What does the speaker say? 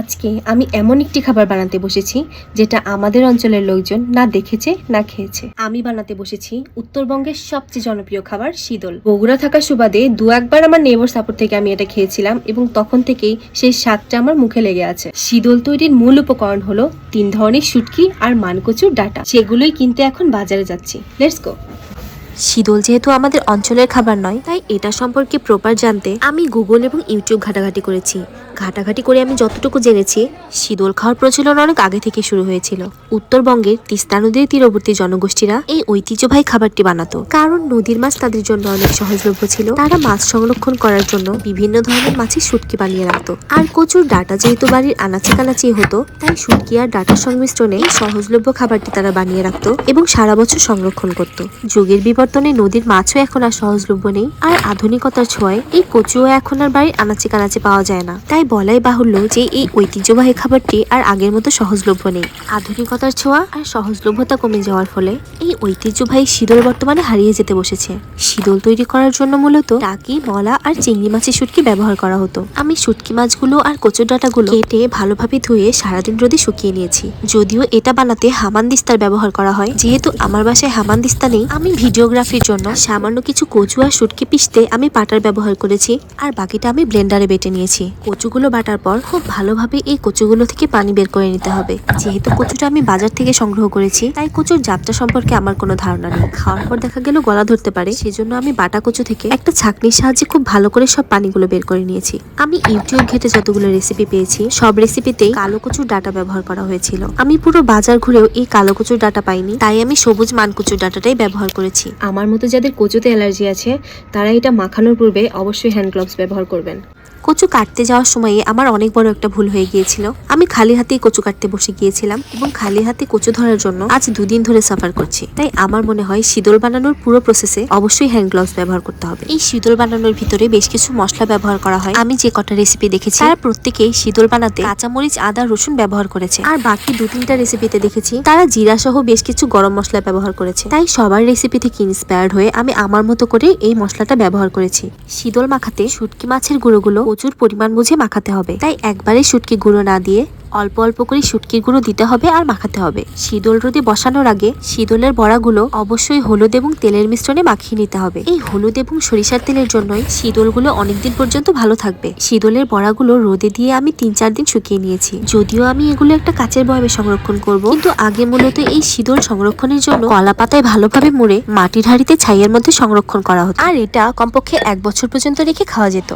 আজকে আমি এমন একটি খাবার বানাতে বসেছি যেটা আমাদের অঞ্চলের লোকজন না দেখেছে না খেয়েছে। আমি বানাতে বসেছি উত্তরবঙ্গের সবচেয়ে জনপ্রিয় খাবার শীতল। বগুড়া থাকার সুবাদে দু একবার আমার নেইবার সাপোর্ট থেকে আমি এটা খেয়েছিলাম এবং তখন থেকেই সেই স্বাদটা আমার মুখে লেগে আছে। শীতল তৈরির মূল উপকরণ হলো 3 ধরনের শুটকি আর মানকচুর ডাটা। সেগুলোই কিনতে এখন বাজারে যাচ্ছি। Let's go. শীতল যেহেতু আমাদের অঞ্চলের খাবার নয়, তাই এটা সম্পর্কে প্রপার জানতে আমি গুগল এবং ইউটিউব ঘাটাঘাটি করেছি। ঘাটাঘাটি করে আমি যতটুকু জেনেছি, শীতল খাওয়ার প্রচলন অনেক আগে থেকে শুরু হয়েছিল। উত্তরবঙ্গের তিস্তা নদীর তীরবর্তী জনগোষ্ঠীরা এই ঐতিহ্যবাহী খাবারটি বানাতো, কারণ নদীর মাছ তাদের জন্য অনেক সহজলভ্য ছিল। তারা মাছ সংরক্ষণ করার জন্য বিভিন্ন ধরনের মাছের শুটকি বানিয়ে রাখতো। আর কচুর ডাটা যেহেতু বাড়ির আনাচে কানাচে হতো, তাই শুটকি আর ডাটার সংমিশ্রণে এই সহজলভ্য খাবারটি তারা বানিয়ে রাখতো এবং সারা বছর সংরক্ষণ করত। যুগের বিবর্তনে নদীর মাছও এখন আর সহজলভ্য নেই, আর আধুনিকতার ছোঁয়ায় এই কচুও এখন আর বাড়ির আনাচে কানাচে পাওয়া যায় না। তাই বলাই বাহুল্য যে এই ঐতিহ্যবাহী খাবারটি আর আগের মতো সহজলভ্য নেই। আধুনিকতার ছোঁয়া আর সহজলভ্যতা কমে যাওয়ার ফলে এই ঐতিহ্যবাহী শীতল বর্তমানে হারিয়ে যেতে বসেছে। শীতল তৈরি করার জন্য মূলত টাকি, মলা আর চিংড়ি মাছের শুটকি ব্যবহার করা হতো। আমি শুটকি মাছগুলো আর কচুর ডাঁটাগুলো কেটে ভালোভাবে ধুয়ে সারাদিন রোদে শুকিয়ে নিয়েছি। যদিও এটা বানাতে হামানদিস্তার ব্যবহার করা হয়, যেহেতু আমার বাসায় হামানদিস্তা নেই, আমি ভিডিওগ্রাফির জন্য সামান্য কিছু কচু আর শুটকি পিষতে আমি পাটার ব্যবহার করেছি, আর বাকিটা আমি ব্লেন্ডারে বেটে নিয়েছি। কচুগুলো বাটার পর খুব ভালোভাবে এই কচুগুলো থেকে পানি বের করে নিতে হবে। যেহেতু কচুটা আমি বাজার থেকে সংগ্রহ করেছি, তাই কচুর জাতটা সম্পর্কে আমার কোনো ধারণা নেই। খাওয়ার পর দেখা গেল গলা ধরতে পারে, সেজন্য আমি বাটা কচু থেকে একটা ছাঁকনির সাহায্যে খুব ভালো করে সব পানিগুলো বের করে নিয়েছি। আমি ইউটিউব ঘেটে যতগুলো রেসিপি পেয়েছি, সব রেসিপিতেই কালো কচুর ডাটা ব্যবহার করা হয়েছিল। আমি পুরো বাজার ঘুরেও এই কালো কচুর ডাটা পাইনি, তাই আমি সবুজ মানকচুর ডাটাটাই ব্যবহার করেছি। আমার মতো যাদের কচুতে অ্যালার্জি আছে, তারা এটা মাখানোর পূর্বে অবশ্যই হ্যান্ড গ্লাভস ব্যবহার করবেন। কচু কাটতে যাওয়ার সময়ে আমার অনেক বড় একটা ভুল হয়ে গিয়েছিল। আমি খালি হাতেই কচু কাটতে বসে গিয়েছিলাম এবং খালি হাতে কচু ধরার জন্য আজ 2 দিন ধরে সাফার করছি। তাই আমার মনে হয় শীতল বানানোর পুরো প্রসেসে অবশ্যই হ্যান্ড গ্লাভস ব্যবহার করতে হবে। এই শীতল বানানোর ভিতরে বেশ কিছু মশলা ব্যবহার করা হয়। আমি যে কটা রেসিপি দেখেছি, তারা প্রত্যেকেই শীতল বানাতে কাঁচামরিচ, আদা, রসুন ব্যবহার করেছে। আর বাকি 2-3টা রেসিপিতে দেখেছি তারা জিরা সহ বেশ কিছু গরম মশলা ব্যবহার করেছে। তাই সবার রেসিপি থেকে ইন্সপায়ার্ড হয়ে আমি আমার মতো করে এই মশলাটা ব্যবহার করেছি। শীতল মাখাতে শুটকি মাছের গুঁড়োগুলো প্রচুর পরিমাণ বুঝে মাখাতে হবে, তাই একবারে শুটকি গুঁড়ো না দিয়ে অল্প অল্প করে শুটকির গুঁড়ো দিতে হবে আর মাখাতে হবে। শীতল রোদে বসানোর আগে শীতলের বড়াগুলো অবশ্যই হলুদ এবং তেলের মিশ্রণে মাখিয়ে নিতে হবে। এই হলুদ এবং সরিষার তেলের জন্যই শীতলগুলো অনেকদিন পর্যন্ত ভালো থাকবে। শীতলের বড়াগুলো রোদে দিয়ে আমি 3-4 দিন শুকিয়ে নিয়েছি। যদিও আমি এগুলো একটা কাচের বয়ামে সংরক্ষণ করব, কিন্তু আগে মূলত এই শীতল সংরক্ষণের জন্য কলা পাতায় ভালোভাবে মুড়ে মাটির হাঁড়িতে ছাইয়ের মধ্যে সংরক্ষণ করা হতো, আর এটা কমপক্ষে 1 বছর পর্যন্ত রেখে খাওয়া যেত।